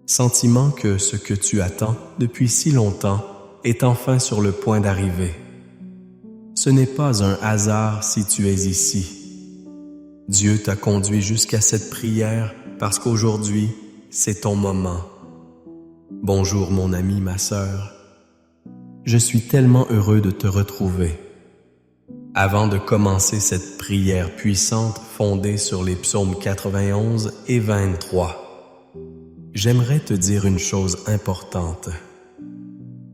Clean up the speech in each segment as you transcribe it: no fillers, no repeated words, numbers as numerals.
Sentiment que ce que tu attends depuis si longtemps est enfin sur le point d'arriver. Ce n'est pas un hasard si tu es ici. Dieu t'a conduit jusqu'à cette prière parce qu'aujourd'hui, c'est ton moment. Bonjour mon ami, ma sœur. Je suis tellement heureux de te retrouver. Avant de commencer cette prière puissante fondée sur les psaumes 91 et 23, j'aimerais te dire une chose importante.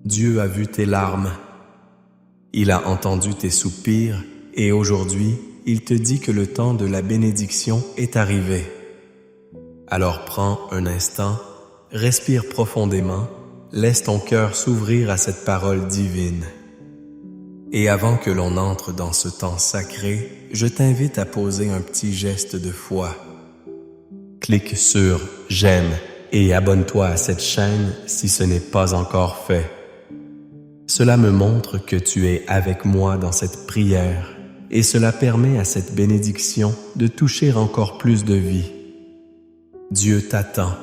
Dieu a vu tes larmes. Il a entendu tes soupirs et aujourd'hui, il te dit que le temps de la bénédiction est arrivé. Alors prends un instant, respire profondément, laisse ton cœur s'ouvrir à cette parole divine. Et avant que l'on entre dans ce temps sacré, je t'invite à poser un petit geste de foi. Clique sur « J'aime » et abonne-toi à cette chaîne si ce n'est pas encore fait. Cela me montre que tu es avec moi dans cette prière et cela permet à cette bénédiction de toucher encore plus de vie. Dieu t'attend.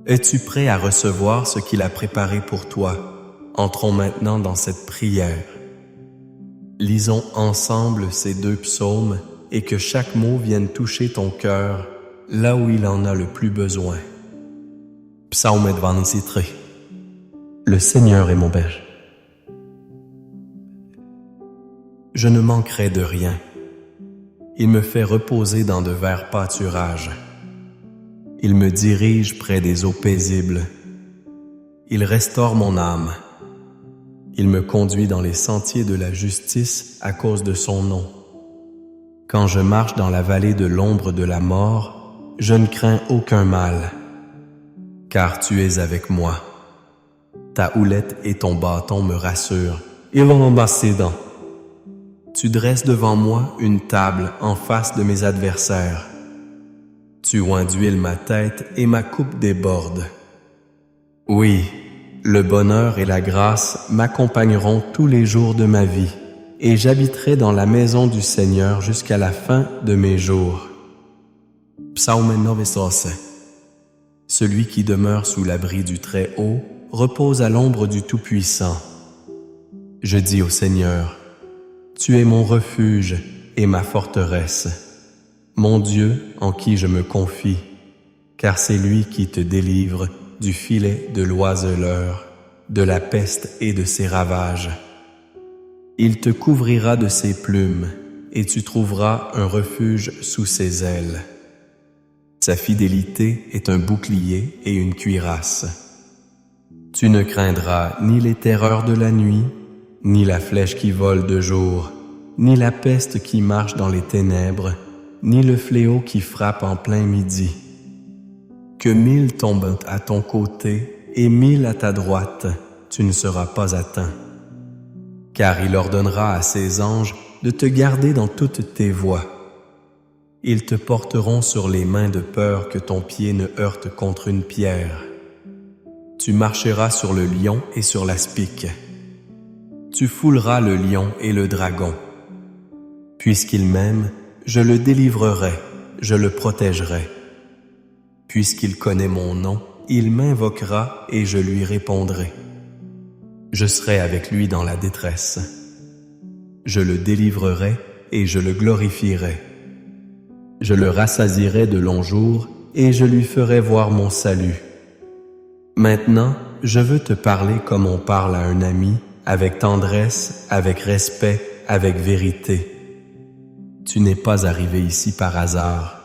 Es-tu prêt à recevoir ce qu'il a préparé pour toi? Entrons maintenant dans cette prière. Lisons ensemble ces deux psaumes et que chaque mot vienne toucher ton cœur là où il en a le plus besoin. Psaume 23. Le Seigneur est mon berger. Je ne manquerai de rien. Il me fait reposer dans de verts pâturages. Il me dirige près des eaux paisibles. Il restaure mon âme. Il me conduit dans les sentiers de la justice à cause de son nom. Quand je marche dans la vallée de l'ombre de la mort, je ne crains aucun mal, car tu es avec moi. Ta houlette et ton bâton me rassurent. Ils vont m'embrasser dans. Tu dresses devant moi une table en face de mes adversaires. Tu oins d'huile ma tête et ma coupe déborde. Oui, le bonheur et la grâce m'accompagneront tous les jours de ma vie, et j'habiterai dans la maison du Seigneur jusqu'à la fin de mes jours. Psaume 9. Celui qui demeure sous l'abri du Très-Haut repose à l'ombre du Tout-Puissant. Je dis au Seigneur, tu es mon refuge et ma forteresse, mon Dieu en qui je me confie, car c'est lui qui te délivre du filet de l'oiseleur, de la peste et de ses ravages. Il te couvrira de ses plumes, et tu trouveras un refuge sous ses ailes. Sa fidélité est un bouclier et une cuirasse. Tu ne craindras ni les terreurs de la nuit, ni la flèche qui vole de jour, ni la peste qui marche dans les ténèbres, ni le fléau qui frappe en plein midi. Que 1000 tombent à ton côté et 1000 à ta droite, tu ne seras pas atteint. Car il ordonnera à ses anges de te garder dans toutes tes voies. Ils te porteront sur les mains de peur que ton pied ne heurte contre une pierre. Tu marcheras sur le lion et sur l'aspic. Tu fouleras le lion et le dragon. Puisqu'il m'aime, je le délivrerai, je le protégerai. Puisqu'il connaît mon nom, il m'invoquera et je lui répondrai. Je serai avec lui dans la détresse. Je le délivrerai et je le glorifierai. Je le rassasierai de longs jours et je lui ferai voir mon salut. Maintenant, je veux te parler comme on parle à un ami, avec tendresse, avec respect, avec vérité. Tu n'es pas arrivé ici par hasard.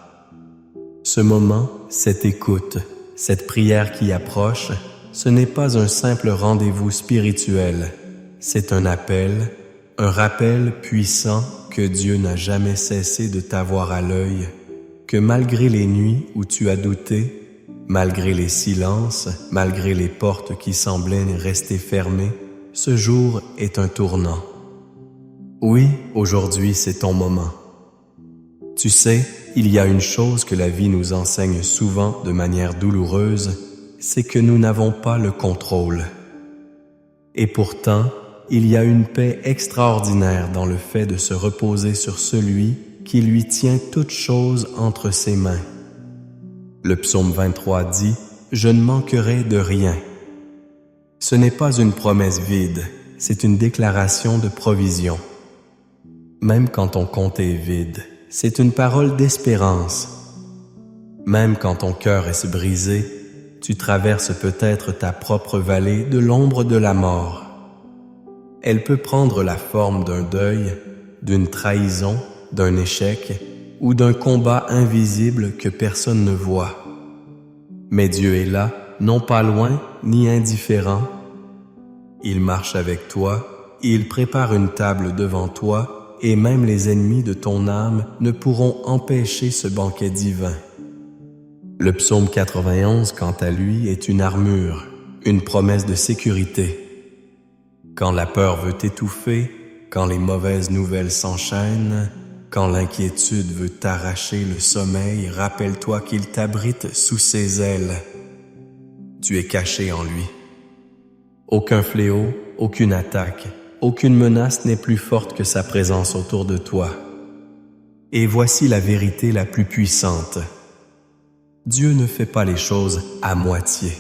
Ce moment, cette écoute, cette prière qui approche, ce n'est pas un simple rendez-vous spirituel. C'est un appel, un rappel puissant que Dieu n'a jamais cessé de t'avoir à l'œil, que malgré les nuits où tu as douté, malgré les silences, malgré les portes qui semblaient rester fermées, ce jour est un tournant. Oui, aujourd'hui c'est ton moment. Tu sais, il y a une chose que la vie nous enseigne souvent de manière douloureuse, c'est que nous n'avons pas le contrôle. Et pourtant, il y a une paix extraordinaire dans le fait de se reposer sur celui qui lui tient toutes choses entre ses mains. Le psaume 23 dit « je ne manquerai de rien. Ce n'est pas une promesse vide, c'est une déclaration de provision. Même quand ton compte est vide, c'est une parole d'espérance. Même quand ton cœur est brisé, tu traverses peut-être ta propre vallée de l'ombre de la mort. Elle peut prendre la forme d'un deuil, d'une trahison, d'un échec ou d'un combat invisible que personne ne voit. Mais Dieu est là, non pas loin ni indifférent. Il marche avec toi, il prépare une table devant toi, et même les ennemis de ton âme ne pourront empêcher ce banquet divin. Le psaume 91, quant à lui, est une armure, une promesse de sécurité. Quand la peur veut t'étouffer, quand les mauvaises nouvelles s'enchaînent, quand l'inquiétude veut t'arracher le sommeil, rappelle-toi qu'il t'abrite sous ses ailes. Tu es caché en lui. Aucun fléau, aucune attaque, aucune menace n'est plus forte que sa présence autour de toi. Et voici la vérité la plus puissante. Dieu ne fait pas les choses à moitié.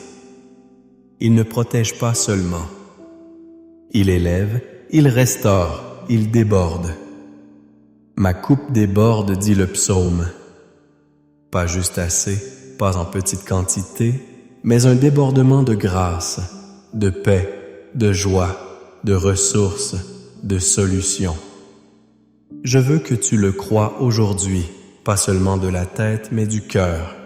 Il ne protège pas seulement. Il élève, il restaure, il déborde. Ma coupe déborde, dit le psaume. Pas juste assez, pas en petite quantité, mais un débordement de grâce, de paix, de joie, de ressources, de solutions. Je veux que tu le crois aujourd'hui, pas seulement de la tête, mais du cœur.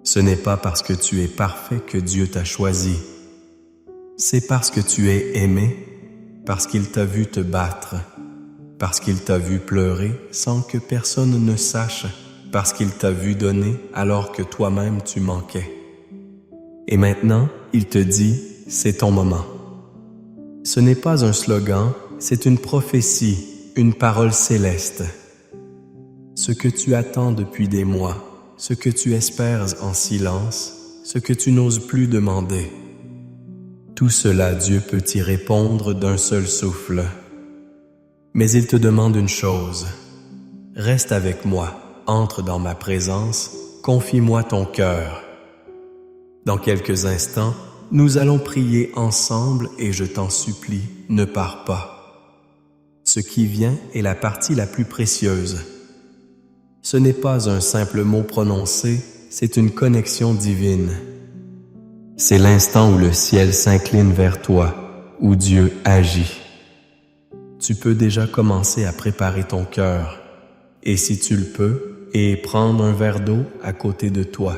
Ce n'est pas parce que tu es parfait que Dieu t'a choisi. C'est parce que tu es aimé, parce qu'il t'a vu te battre, parce qu'il t'a vu pleurer sans que personne ne sache, parce qu'il t'a vu donner alors que toi-même tu manquais. Et maintenant, il te dit, c'est ton moment. Ce n'est pas un slogan, c'est une prophétie, une parole céleste. Ce que tu attends depuis des mois, ce que tu espères en silence, ce que tu n'oses plus demander. Tout cela, Dieu peut y répondre d'un seul souffle. Mais il te demande une chose. Reste avec moi, entre dans ma présence, confie-moi ton cœur. Dans quelques instants, nous allons prier ensemble et je t'en supplie, ne pars pas. Ce qui vient est la partie la plus précieuse. Ce n'est pas un simple mot prononcé, c'est une connexion divine. C'est l'instant où le ciel s'incline vers toi, où Dieu agit. Tu peux déjà commencer à préparer ton cœur, et si tu le peux, et prendre un verre d'eau à côté de toi.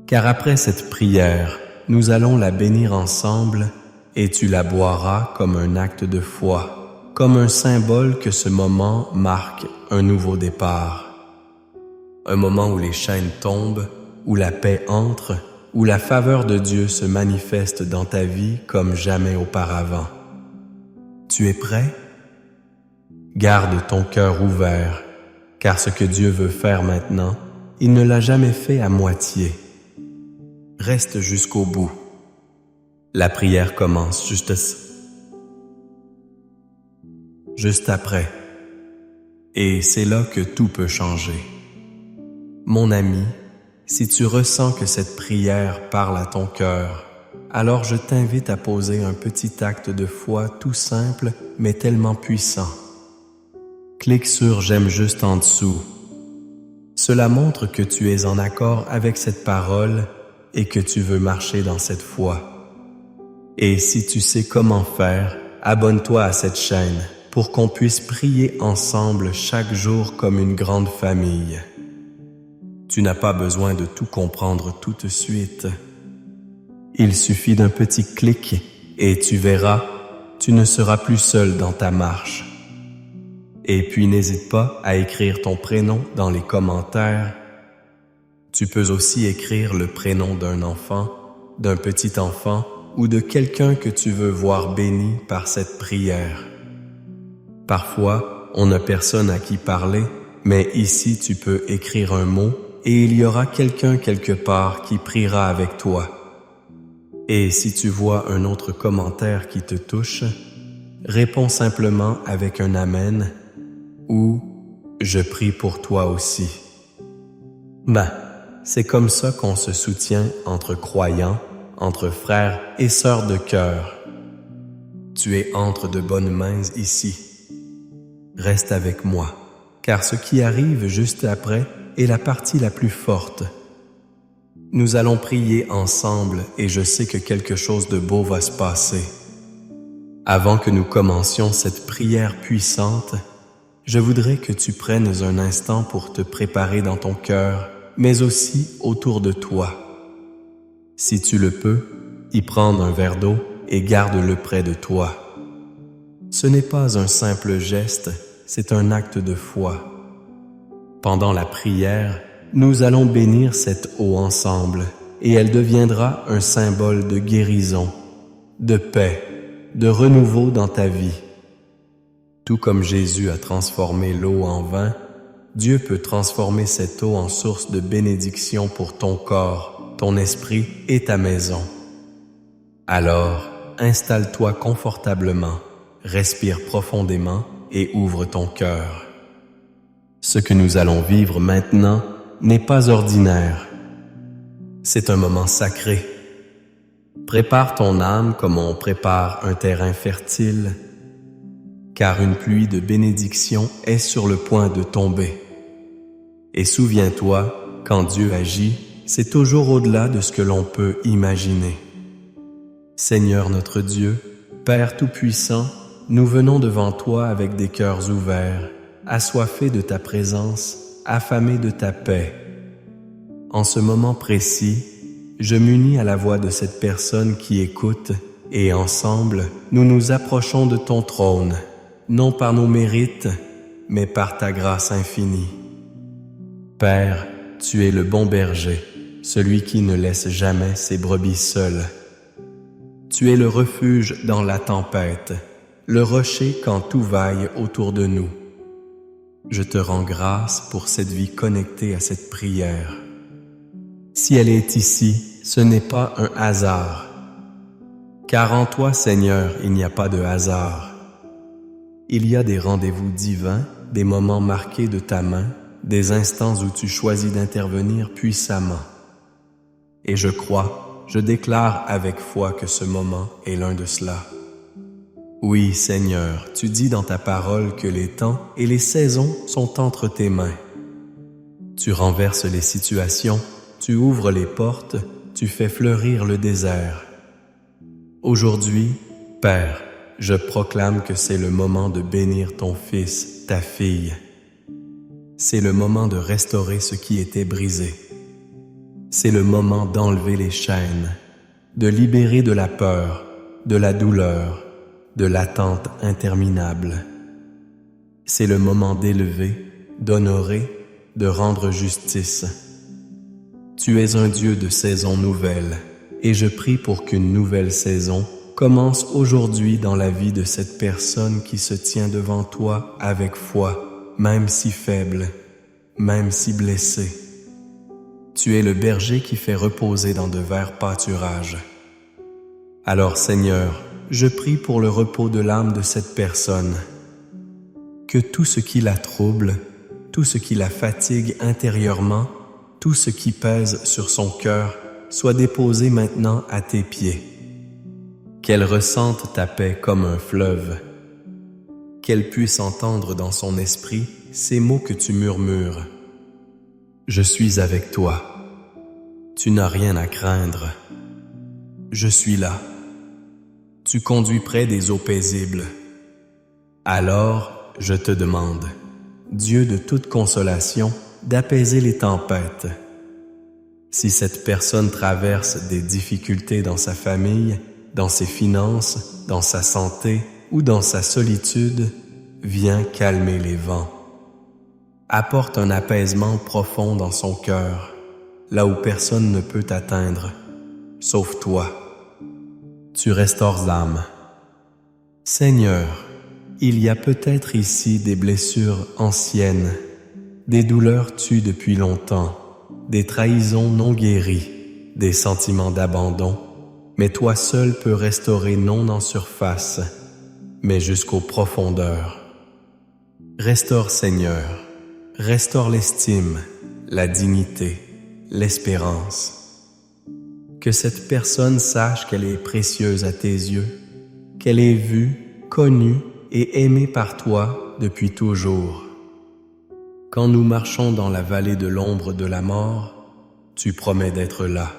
Car après cette prière, nous allons la bénir ensemble, et tu la boiras comme un acte de foi, comme un symbole que ce moment marque un nouveau départ. Un moment où les chaînes tombent, où la paix entre, où la faveur de Dieu se manifeste dans ta vie comme jamais auparavant. Tu es prêt? Garde ton cœur ouvert, car ce que Dieu veut faire maintenant, il ne l'a jamais fait à moitié. Reste jusqu'au bout. La prière commence juste après. Et c'est là que tout peut changer. Mon ami, si tu ressens que cette prière parle à ton cœur, alors je t'invite à poser un petit acte de foi tout simple mais tellement puissant. Clique sur « J'aime » juste en dessous. Cela montre que tu es en accord avec cette parole et que tu veux marcher dans cette foi. Et si tu sais comment faire, abonne-toi à cette chaîne pour qu'on puisse prier ensemble chaque jour comme une grande famille. Tu n'as pas besoin de tout comprendre tout de suite. Il suffit d'un petit clic et tu verras, tu ne seras plus seul dans ta marche. Et puis n'hésite pas à écrire ton prénom dans les commentaires. Tu peux aussi écrire le prénom d'un enfant, d'un petit enfant ou de quelqu'un que tu veux voir béni par cette prière. Parfois, on n'a personne à qui parler, mais ici tu peux écrire un mot et il y aura quelqu'un quelque part qui priera avec toi. Et si tu vois un autre commentaire qui te touche, réponds simplement avec un Amen ou « Je prie pour toi aussi ». c'est comme ça qu'on se soutient entre croyants, entre frères et sœurs de cœur. Tu es entre de bonnes mains ici. Reste avec moi, car ce qui arrive juste après est la partie la plus forte. Nous allons prier ensemble et je sais que quelque chose de beau va se passer. Avant que nous commencions cette prière puissante, je voudrais que tu prennes un instant pour te préparer dans ton cœur, mais aussi autour de toi. Si tu le peux, y prendre un verre d'eau et garde-le près de toi. Ce n'est pas un simple geste, c'est un acte de foi. Pendant la prière, nous allons bénir cette eau ensemble et elle deviendra un symbole de guérison, de paix, de renouveau dans ta vie. Tout comme Jésus a transformé l'eau en vin, Dieu peut transformer cette eau en source de bénédiction pour ton corps, ton esprit et ta maison. Alors, installe-toi confortablement, respire profondément et ouvre ton cœur. Ce que nous allons vivre maintenant n'est pas ordinaire. C'est un moment sacré. Prépare ton âme comme on prépare un terrain fertile, car une pluie de bénédiction est sur le point de tomber. Et souviens-toi, quand Dieu agit, c'est toujours au-delà de ce que l'on peut imaginer. Seigneur notre Dieu, Père Tout-Puissant, nous venons devant toi avec des cœurs ouverts, assoiffés de ta présence, affamés de ta paix. En ce moment précis, je m'unis à la voix de cette personne qui écoute et ensemble, nous nous approchons de ton trône, non par nos mérites, mais par ta grâce infinie. Père, tu es le bon berger, celui qui ne laisse jamais ses brebis seules. Tu es le refuge dans la tempête, le rocher quand tout vaille autour de nous. Je te rends grâce pour cette vie connectée à cette prière. Si elle est ici, ce n'est pas un hasard. Car en toi, Seigneur, il n'y a pas de hasard. Il y a des rendez-vous divins, des moments marqués de ta main, des instants où tu choisis d'intervenir puissamment. Et je déclare avec foi que ce moment est l'un de cela. Oui, Seigneur, tu dis dans ta parole que les temps et les saisons sont entre tes mains. Tu renverses les situations, tu ouvres les portes, tu fais fleurir le désert. Aujourd'hui, Père, je proclame que c'est le moment de bénir ton fils, ta fille. C'est le moment de restaurer ce qui était brisé. C'est le moment d'enlever les chaînes, de libérer de la peur, de la douleur, de l'attente interminable. C'est le moment d'élever, d'honorer, de rendre justice. Tu es un Dieu de saisons nouvelles, et je prie pour qu'une nouvelle saison commence aujourd'hui dans la vie de cette personne qui se tient devant toi avec foi, même si faible, même si blessée. Tu es le berger qui fait reposer dans de verts pâturages. Alors Seigneur, je prie pour le repos de l'âme de cette personne. Que tout ce qui la trouble, tout ce qui la fatigue intérieurement, tout ce qui pèse sur son cœur, soit déposé maintenant à tes pieds. Qu'elle ressente ta paix comme un fleuve. Qu'elle puisse entendre dans son esprit ces mots que tu murmures. Je suis avec toi. Tu n'as rien à craindre. Je suis là. Tu conduis près des eaux paisibles. Alors, je te demande, Dieu de toute consolation, d'apaiser les tempêtes. Si cette personne traverse des difficultés dans sa famille, dans ses finances, dans sa santé ou dans sa solitude, viens calmer les vents. Apporte un apaisement profond dans son cœur, là où personne ne peut atteindre, sauf toi. Tu restaures l'âme. Seigneur, il y a peut-être ici des blessures anciennes, des douleurs tues depuis longtemps, des trahisons non guéries, des sentiments d'abandon, mais toi seul peux restaurer non en surface, mais jusqu'aux profondeurs. Restaure, Seigneur, restaure l'estime, la dignité, l'espérance. Que cette personne sache qu'elle est précieuse à tes yeux, qu'elle est vue, connue et aimée par toi depuis toujours. Quand nous marchons dans la vallée de l'ombre de la mort, tu promets d'être là.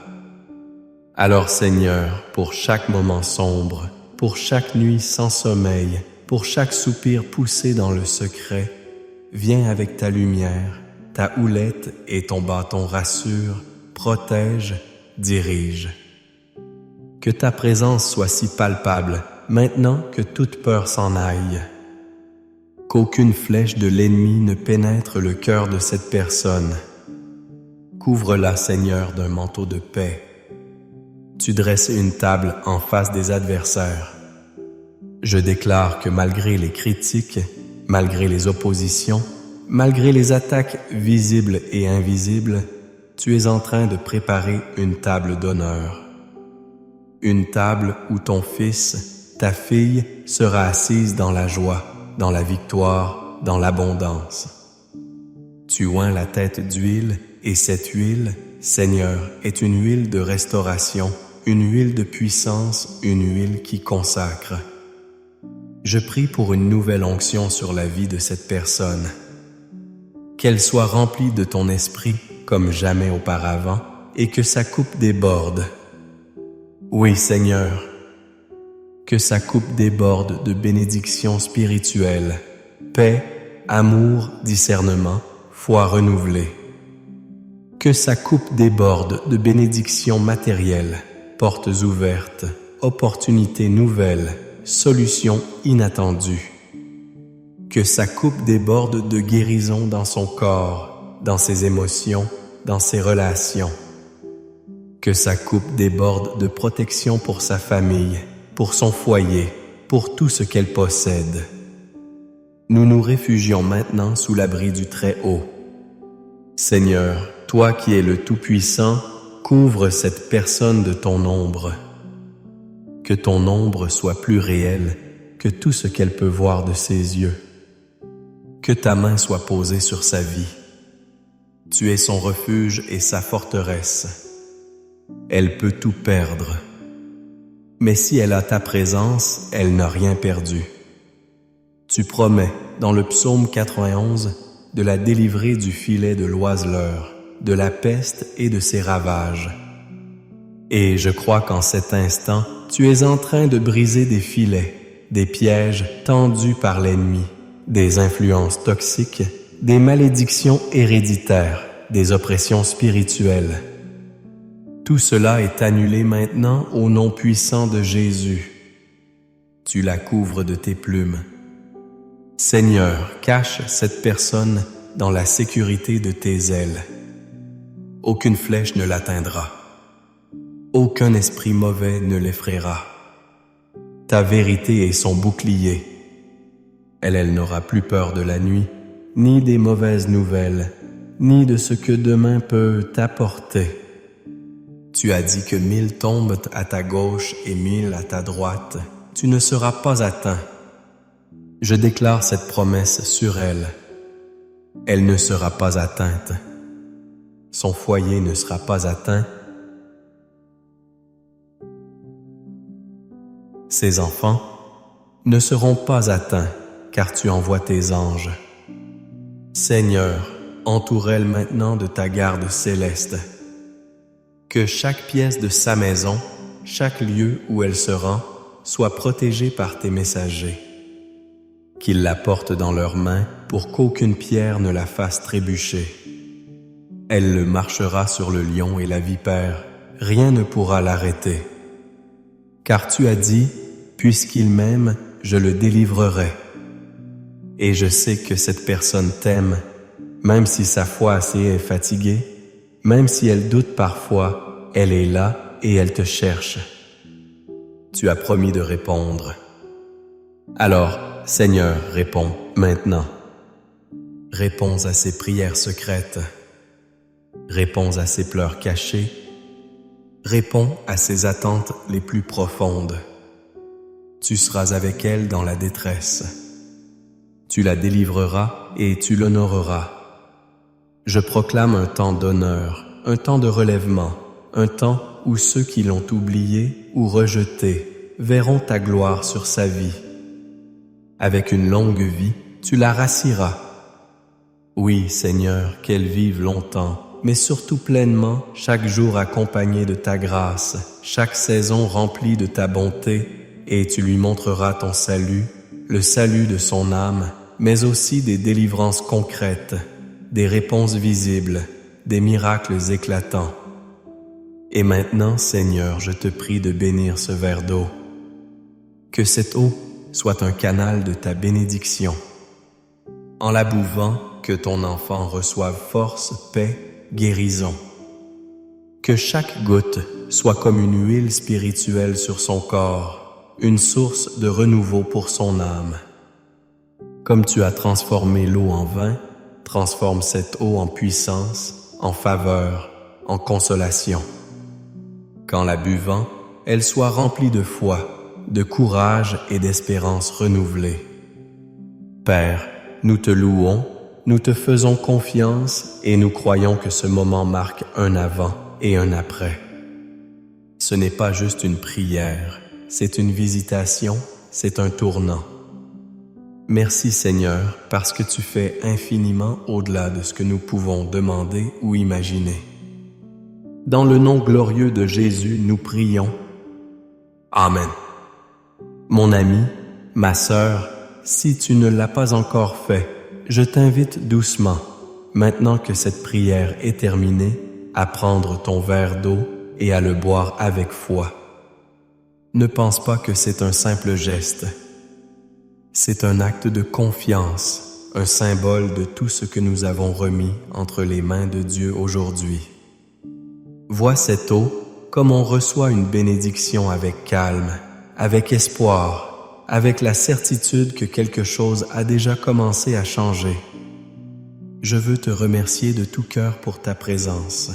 Alors Seigneur, pour chaque moment sombre, pour chaque nuit sans sommeil, pour chaque soupir poussé dans le secret, viens avec ta lumière, ta houlette et ton bâton rassure, protège, dirige. Que ta présence soit si palpable, maintenant que toute peur s'en aille. Qu'aucune flèche de l'ennemi ne pénètre le cœur de cette personne. Couvre-la, Seigneur, d'un manteau de paix. Tu dresses une table en face des adversaires. Je déclare que malgré les critiques, malgré les oppositions, malgré les attaques visibles et invisibles, tu es en train de préparer une table d'honneur. Une table où ton fils, ta fille, sera assise dans la joie, dans la victoire, dans l'abondance. Tu oins la tête d'huile et cette huile, Seigneur, est une huile de restauration, une huile de puissance, une huile qui consacre. Je prie pour une nouvelle onction sur la vie de cette personne. Qu'elle soit remplie de ton esprit comme jamais auparavant et que sa coupe déborde. Oui, Seigneur, que sa coupe déborde de bénédictions spirituelles, paix, amour, discernement, foi renouvelée. Que sa coupe déborde de bénédictions matérielles, portes ouvertes, opportunités nouvelles, solutions inattendues. Que sa coupe déborde de guérison dans son corps, dans ses émotions, dans ses relations. Que sa coupe déborde de protection pour sa famille, pour son foyer, pour tout ce qu'elle possède. Nous nous réfugions maintenant sous l'abri du Très-Haut. Seigneur, toi qui es le Tout-Puissant, couvre cette personne de ton ombre. Que ton ombre soit plus réelle que tout ce qu'elle peut voir de ses yeux. Que ta main soit posée sur sa vie. Tu es son refuge et sa forteresse. Elle peut tout perdre. Mais si elle a ta présence, elle n'a rien perdu. Tu promets, dans le psaume 91, de la délivrer du filet de l'oiseleur, de la peste et de ses ravages. Et je crois qu'en cet instant, tu es en train de briser des filets, des pièges tendus par l'ennemi, des influences toxiques, des malédictions héréditaires, des oppressions spirituelles. Tout cela est annulé maintenant au nom puissant de Jésus. Tu la couvres de tes plumes. Seigneur, cache cette personne dans la sécurité de tes ailes. Aucune flèche ne l'atteindra. Aucun esprit mauvais ne l'effraiera. Ta vérité est son bouclier. Elle n'aura plus peur de la nuit, ni des mauvaises nouvelles, ni de ce que demain peut t'apporter. Tu as dit que 1000 tombent à ta gauche et 1000 à ta droite. Tu ne seras pas atteint. Je déclare cette promesse sur elle. Elle ne sera pas atteinte. Son foyer ne sera pas atteint. Ses enfants ne seront pas atteints, car tu envoies tes anges. Seigneur, entoure elle maintenant de ta garde céleste. Que chaque pièce de sa maison, chaque lieu où elle se rend, soit protégée par tes messagers. Qu'ils la portent dans leurs mains pour qu'aucune pierre ne la fasse trébucher. Elle le marchera sur le lion et la vipère, rien ne pourra l'arrêter. Car tu as dit, puisqu'il m'aime, je le délivrerai. Et je sais que cette personne t'aime, même si sa foi est fatiguée, même si elle doute parfois, elle est là et elle te cherche. Tu as promis de répondre. Alors, Seigneur, réponds maintenant. Réponds à ses prières secrètes. Réponds à ses pleurs cachés. Réponds à ses attentes les plus profondes. Tu seras avec elle dans la détresse. Tu la délivreras et tu l'honoreras. Je proclame un temps d'honneur, un temps de relèvement, un temps où ceux qui l'ont oublié ou rejeté verront ta gloire sur sa vie. Avec une longue vie, tu la rassieras. Oui, Seigneur, qu'elle vive longtemps, mais surtout pleinement, chaque jour accompagné de ta grâce, chaque saison remplie de ta bonté, et tu lui montreras ton salut, le salut de son âme, mais aussi des délivrances concrètes, des réponses visibles, des miracles éclatants. Et maintenant, Seigneur, je te prie de bénir ce verre d'eau. Que cette eau soit un canal de ta bénédiction. En la bouvant, que ton enfant reçoive force, paix, guérison. Que chaque goutte soit comme une huile spirituelle sur son corps, une source de renouveau pour son âme. Comme tu as transformé l'eau en vin, transforme cette eau en puissance, en faveur, en consolation. Qu'en la buvant, elle soit remplie de foi, de courage et d'espérance renouvelée. Père, nous te louons, nous te faisons confiance et nous croyons que ce moment marque un avant et un après. Ce n'est pas juste une prière, c'est une visitation, c'est un tournant. Merci Seigneur, parce que tu fais infiniment au-delà de ce que nous pouvons demander ou imaginer. Dans le nom glorieux de Jésus, nous prions. Amen. Mon ami, ma sœur, si tu ne l'as pas encore fait, je t'invite doucement, maintenant que cette prière est terminée, à prendre ton verre d'eau et à le boire avec foi. Ne pense pas que c'est un simple geste. C'est un acte de confiance, un symbole de tout ce que nous avons remis entre les mains de Dieu aujourd'hui. Vois cette eau comme on reçoit une bénédiction avec calme, avec espoir, avec la certitude que quelque chose a déjà commencé à changer. Je veux te remercier de tout cœur pour ta présence.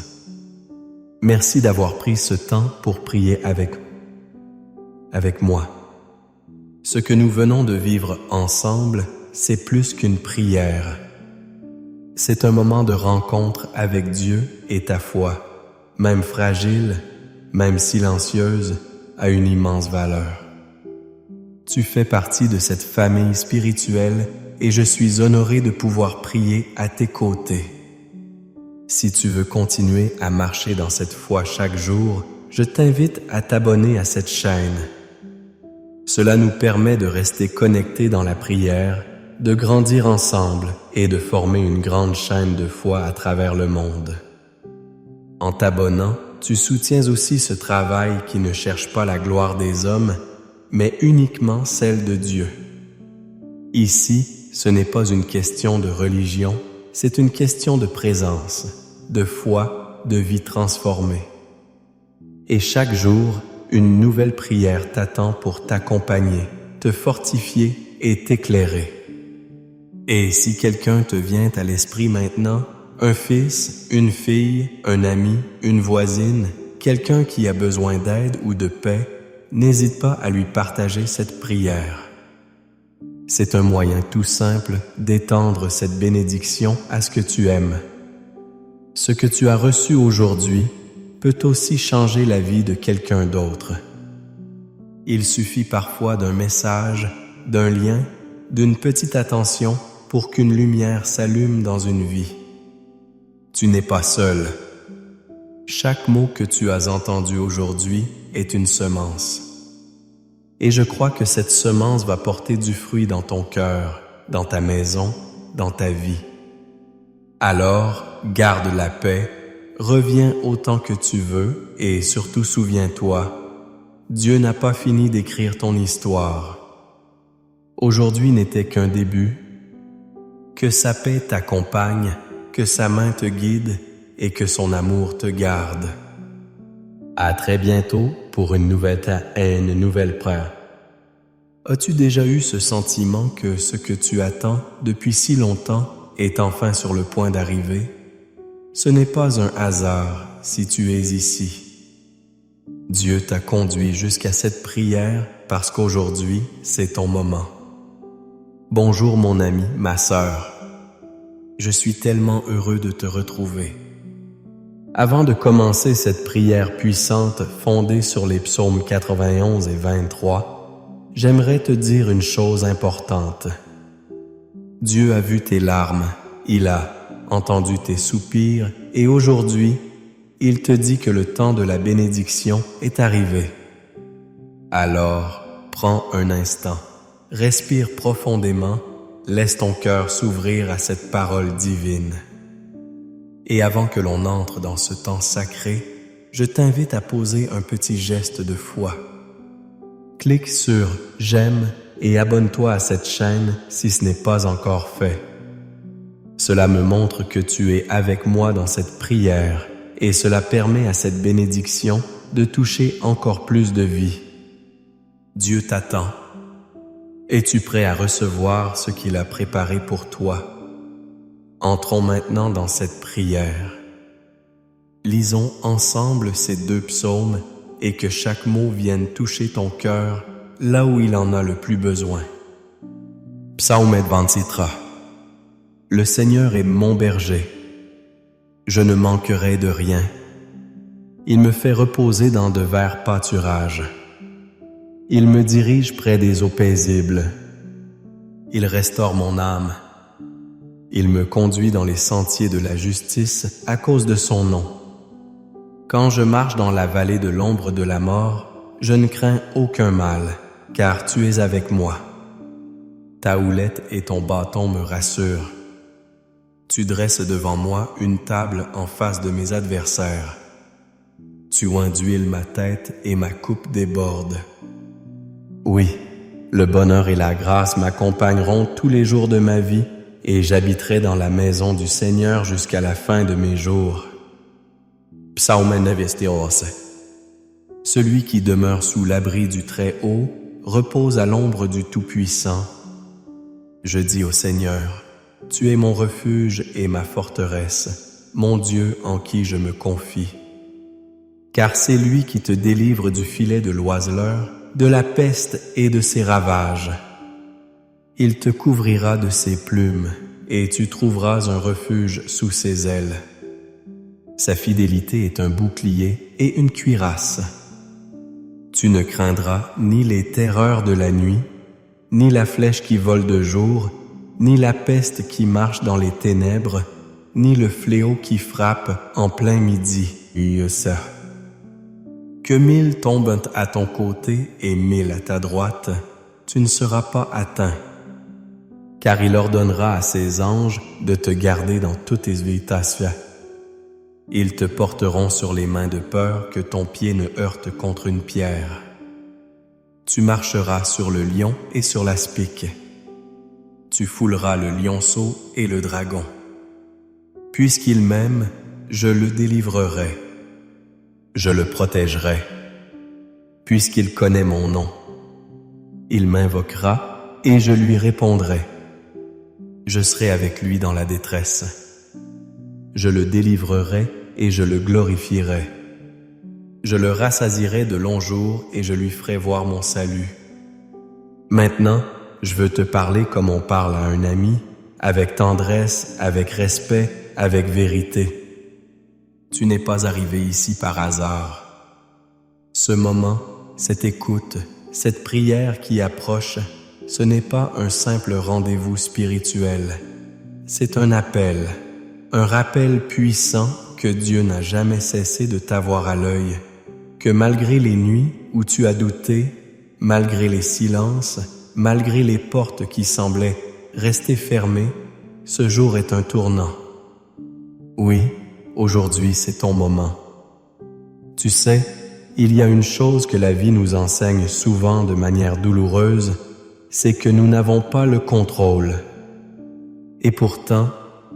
Merci d'avoir pris ce temps pour prier avec moi. Ce que nous venons de vivre ensemble, c'est plus qu'une prière. C'est un moment de rencontre avec Dieu et ta foi, même fragile, même silencieuse, a une immense valeur. Tu fais partie de cette famille spirituelle et je suis honoré de pouvoir prier à tes côtés. Si tu veux continuer à marcher dans cette foi chaque jour, je t'invite à t'abonner à cette chaîne. Cela nous permet de rester connectés dans la prière, de grandir ensemble et de former une grande chaîne de foi à travers le monde. En t'abonnant, tu soutiens aussi ce travail qui ne cherche pas la gloire des hommes, mais uniquement celle de Dieu. Ici, ce n'est pas une question de religion, c'est une question de présence, de foi, de vie transformée. Et chaque jour, une nouvelle prière t'attend pour t'accompagner, te fortifier et t'éclairer. Et si quelqu'un te vient à l'esprit maintenant, un fils, une fille, un ami, une voisine, quelqu'un qui a besoin d'aide ou de paix, n'hésite pas à lui partager cette prière. C'est un moyen tout simple d'étendre cette bénédiction à ce que tu aimes. Ce que tu as reçu aujourd'hui peut aussi changer la vie de quelqu'un d'autre. Il suffit parfois d'un message, d'un lien, d'une petite attention pour qu'une lumière s'allume dans une vie. Tu n'es pas seul. Chaque mot que tu as entendu aujourd'hui est une semence. Et je crois que cette semence va porter du fruit dans ton cœur, dans ta maison, dans ta vie. Alors, garde la paix, reviens autant que tu veux et surtout souviens-toi, Dieu n'a pas fini d'écrire ton histoire. Aujourd'hui n'était qu'un début. Que sa paix t'accompagne, que sa main te guide et que son amour te garde. À très bientôt pour une nouvelle prière. As-tu déjà eu ce sentiment que ce que tu attends depuis si longtemps est enfin sur le point d'arriver? Ce n'est pas un hasard si tu es ici. Dieu t'a conduit jusqu'à cette prière parce qu'aujourd'hui, c'est ton moment. Bonjour mon ami, ma sœur. Je suis tellement heureux de te retrouver. Avant de commencer cette prière puissante fondée sur les psaumes 91 et 23, j'aimerais te dire une chose importante. Dieu a vu tes larmes, il a entendu tes soupirs et aujourd'hui, il te dit que le temps de la bénédiction est arrivé. Alors, prends un instant, respire profondément, laisse ton cœur s'ouvrir à cette parole divine. Et avant que l'on entre dans ce temps sacré, je t'invite à poser un petit geste de foi. Clique sur « J'aime » et abonne-toi à cette chaîne si ce n'est pas encore fait. Cela me montre que tu es avec moi dans cette prière et cela permet à cette bénédiction de toucher encore plus de vie. Dieu t'attend. Es-tu prêt à recevoir ce qu'il a préparé pour toi? Entrons maintenant dans cette prière. Lisons ensemble ces deux psaumes et que chaque mot vienne toucher ton cœur là où il en a le plus besoin. Psaume 23. Le Seigneur est mon berger. Je ne manquerai de rien. Il me fait reposer dans de verts pâturages. Il me dirige près des eaux paisibles. Il restaure mon âme. Il me conduit dans les sentiers de la justice à cause de son nom. Quand je marche dans la vallée de l'ombre de la mort, je ne crains aucun mal, car tu es avec moi. Ta houlette et ton bâton me rassurent. Tu dresses devant moi une table en face de mes adversaires. Tu oins d'huile ma tête et ma coupe déborde. Oui, le bonheur et la grâce m'accompagneront tous les jours de ma vie et j'habiterai dans la maison du Seigneur jusqu'à la fin de mes jours. Psaume 91. Celui qui demeure sous l'abri du Très-Haut repose à l'ombre du Tout-Puissant. Je dis au Seigneur, tu es mon refuge et ma forteresse, mon Dieu en qui je me confie. Car c'est lui qui te délivre du filet de l'oiseleur, de la peste et de ses ravages. Il te couvrira de ses plumes, et tu trouveras un refuge sous ses ailes. Sa fidélité est un bouclier et une cuirasse. Tu ne craindras ni les terreurs de la nuit, ni la flèche qui vole de jour, ni la peste qui marche dans les ténèbres, ni le fléau qui frappe en plein midi. Que 1000 tombent à ton côté et 1000 à ta droite, tu ne seras pas atteint. Car il ordonnera à ses anges de te garder dans toutes tes habitations. Ils te porteront sur les mains de peur que ton pied ne heurte contre une pierre. Tu marcheras sur le lion et sur l'aspic. Tu fouleras le lionceau et le dragon. Puisqu'il m'aime, je le délivrerai. Je le protégerai. Puisqu'il connaît mon nom, il m'invoquera et je lui répondrai. Je serai avec lui dans la détresse. Je le délivrerai et je le glorifierai. Je le rassasierai de longs jours et je lui ferai voir mon salut. Maintenant, je veux te parler comme on parle à un ami, avec tendresse, avec respect, avec vérité. Tu n'es pas arrivé ici par hasard. Ce moment, cette écoute, cette prière qui approche, ce n'est pas un simple rendez-vous spirituel. C'est un appel, un rappel puissant que Dieu n'a jamais cessé de t'avoir à l'œil, que malgré les nuits où tu as douté, malgré les silences, malgré les portes qui semblaient rester fermées, ce jour est un tournant. Oui, aujourd'hui c'est ton moment. Tu sais, il y a une chose que la vie nous enseigne souvent de manière douloureuse, c'est que nous n'avons pas le contrôle. Et pourtant,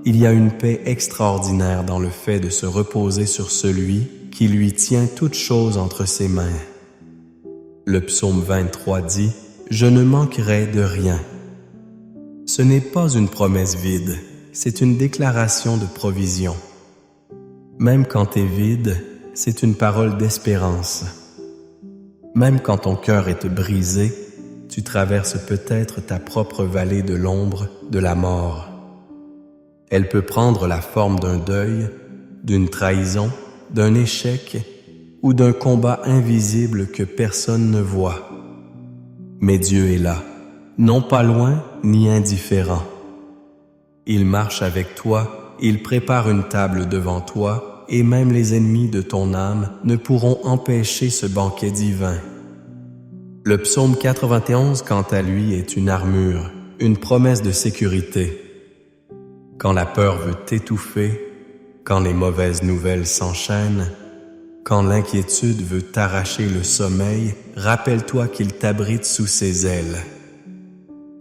il y a une paix extraordinaire dans le fait de se reposer sur celui qui lui tient toutes choses entre ses mains. Le psaume 23 dit « Je ne manquerai de rien ». Ce n'est pas une promesse vide, c'est une déclaration de provision. Même quand tu es vide, c'est une parole d'espérance. Même quand ton cœur est brisé, tu traverses peut-être ta propre vallée de l'ombre de la mort. Elle peut prendre la forme d'un deuil, d'une trahison, d'un échec ou d'un combat invisible que personne ne voit. Mais Dieu est là, non pas loin ni indifférent. Il marche avec toi, il prépare une table devant toi, et même les ennemis de ton âme ne pourront empêcher ce banquet divin. Le psaume 91, quant à lui, est une armure, une promesse de sécurité. Quand la peur veut t'étouffer, quand les mauvaises nouvelles s'enchaînent, quand l'inquiétude veut t'arracher le sommeil, rappelle-toi qu'il t'abrite sous ses ailes.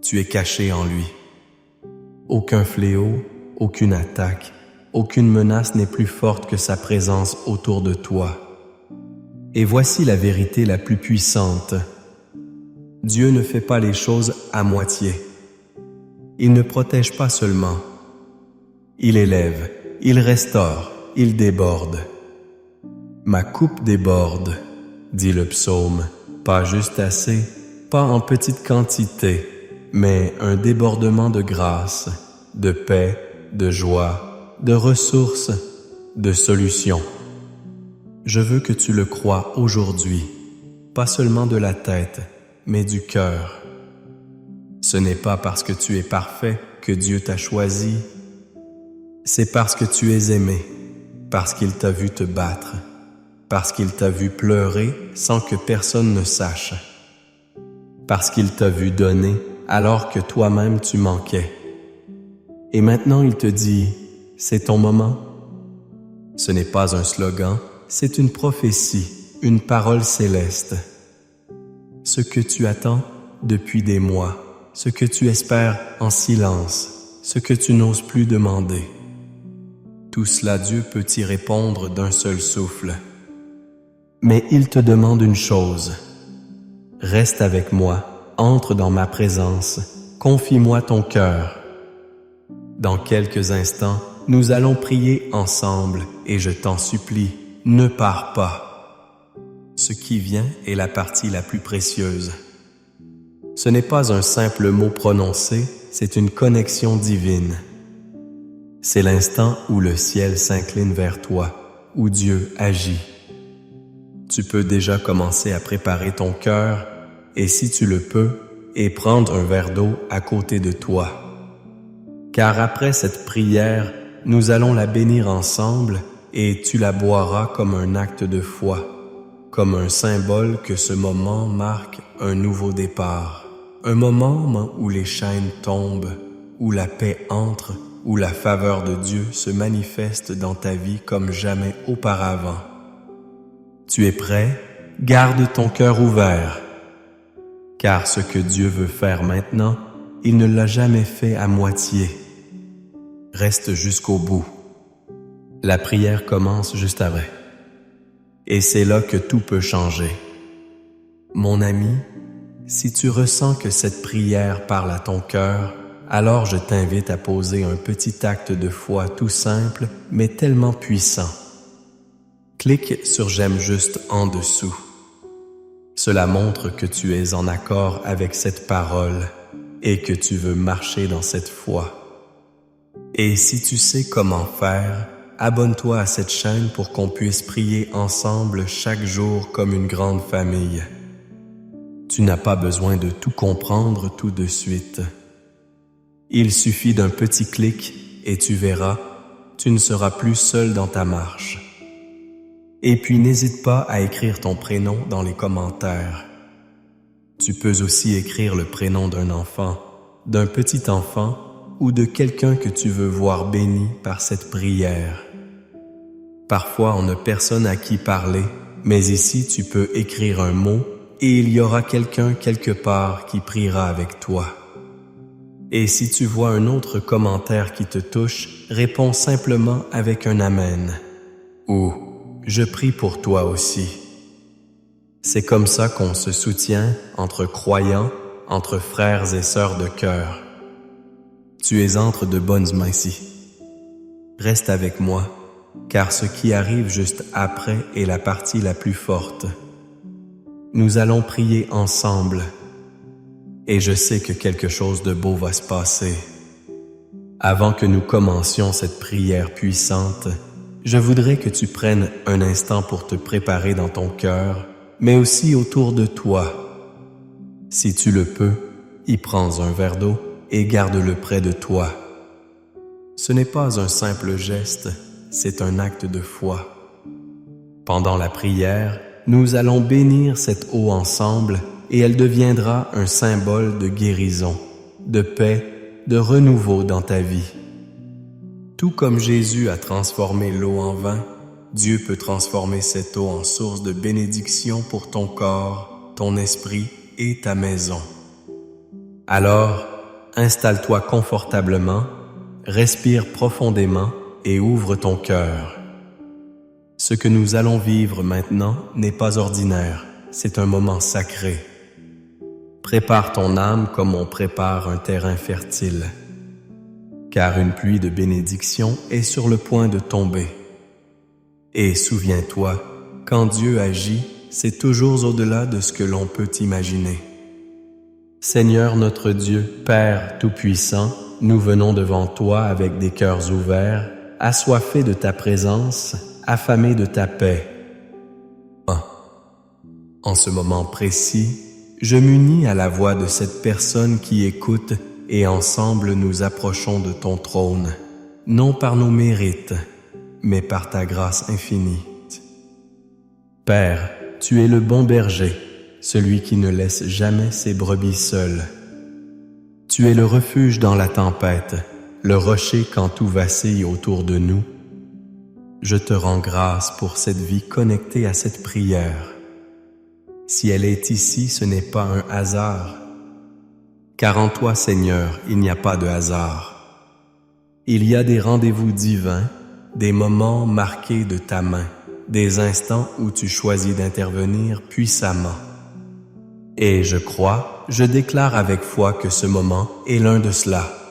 Tu es caché en lui. Aucun fléau, aucune attaque, aucune menace n'est plus forte que sa présence autour de toi. Et voici la vérité la plus puissante. Dieu ne fait pas les choses à moitié. Il ne protège pas seulement. Il élève, il restaure, il déborde. Ma coupe déborde, dit le psaume, pas juste assez, pas en petite quantité, mais un débordement de grâce, de paix, de joie, de ressources, de solutions. Je veux que tu le crois aujourd'hui, pas seulement de la tête, mais du cœur. Ce n'est pas parce que tu es parfait que Dieu t'a choisi, c'est parce que tu es aimé, parce qu'il t'a vu te battre, parce qu'il t'a vu pleurer sans que personne ne sache, parce qu'il t'a vu donner alors que toi-même tu manquais. Et maintenant il te dit, c'est ton moment. Ce n'est pas un slogan, c'est une prophétie, une parole céleste. Ce que tu attends depuis des mois, ce que tu espères en silence, ce que tu n'oses plus demander. Tout cela Dieu peut t'y répondre d'un seul souffle. Mais il te demande une chose. Reste avec moi, entre dans ma présence, confie-moi ton cœur. Dans quelques instants, nous allons prier ensemble et je t'en supplie, ne pars pas. Ce qui vient est la partie la plus précieuse. Ce n'est pas un simple mot prononcé, c'est une connexion divine. C'est l'instant où le ciel s'incline vers toi, où Dieu agit. Tu peux déjà commencer à préparer ton cœur et si tu le peux, et prendre un verre d'eau à côté de toi. Car après cette prière, nous allons la bénir ensemble et tu la boiras comme un acte de foi, comme un symbole que ce moment marque un nouveau départ, un moment où les chaînes tombent, où la paix entre, où la faveur de Dieu se manifeste dans ta vie comme jamais auparavant. Tu es prêt? Garde ton cœur ouvert. Car ce que Dieu veut faire maintenant, il ne l'a jamais fait à moitié. Reste jusqu'au bout. La prière commence juste après. Et c'est là que tout peut changer. Mon ami, si tu ressens que cette prière parle à ton cœur, alors je t'invite à poser un petit acte de foi tout simple, mais tellement puissant. Clique sur « J'aime » juste en dessous. Cela montre que tu es en accord avec cette parole et que tu veux marcher dans cette foi. Et si tu sais comment faire, abonne-toi à cette chaîne pour qu'on puisse prier ensemble chaque jour comme une grande famille. Tu n'as pas besoin de tout comprendre tout de suite. Il suffit d'un petit clic et tu verras, tu ne seras plus seul dans ta marche. Et puis n'hésite pas à écrire ton prénom dans les commentaires. Tu peux aussi écrire le prénom d'un enfant, d'un petit enfant ou de quelqu'un que tu veux voir béni par cette prière. Parfois on n'a personne à qui parler, mais ici tu peux écrire un mot et il y aura quelqu'un quelque part qui priera avec toi. Et si tu vois un autre commentaire qui te touche, réponds simplement avec un amen. Ou je prie pour toi aussi. C'est comme ça qu'on se soutient entre croyants, entre frères et sœurs de cœur. Tu es entre de bonnes mains ici. Reste avec moi, car ce qui arrive juste après est la partie la plus forte. Nous allons prier ensemble, et je sais que quelque chose de beau va se passer. Avant que nous commencions cette prière puissante, Je voudrais que tu prennes un instant pour te préparer dans ton cœur, mais aussi autour de toi. Si tu le peux, y prends un verre d'eau et garde-le près de toi. Ce n'est pas un simple geste, c'est un acte de foi. Pendant la prière, nous allons bénir cette eau ensemble et elle deviendra un symbole de guérison, de paix, de renouveau dans ta vie. Tout comme Jésus a transformé l'eau en vin, Dieu peut transformer cette eau en source de bénédiction pour ton corps, ton esprit et ta maison. Alors, installe-toi confortablement, respire profondément et ouvre ton cœur. Ce que nous allons vivre maintenant n'est pas ordinaire, c'est un moment sacré. Prépare ton âme comme on prépare un terrain fertile, car une pluie de bénédiction est sur le point de tomber. Et souviens-toi, quand Dieu agit, c'est toujours au-delà de ce que l'on peut imaginer. Seigneur notre Dieu, Père Tout-Puissant, nous venons devant toi avec des cœurs ouverts, assoiffés de ta présence, affamés de ta paix. En ce moment précis, je m'unis à la voix de cette personne qui écoute et ensemble nous approchons de ton trône, non par nos mérites, mais par ta grâce infinie. Père, tu es le bon berger, celui qui ne laisse jamais ses brebis seules. Tu es le refuge dans la tempête, le rocher quand tout vacille autour de nous. Je te rends grâce pour cette vie connectée à cette prière. Si elle est ici, ce n'est pas un hasard, car en toi, Seigneur, il n'y a pas de hasard. Il y a des rendez-vous divins, des moments marqués de ta main, des instants où tu choisis d'intervenir puissamment. Et je crois, je déclare avec foi que ce moment est l'un de cela.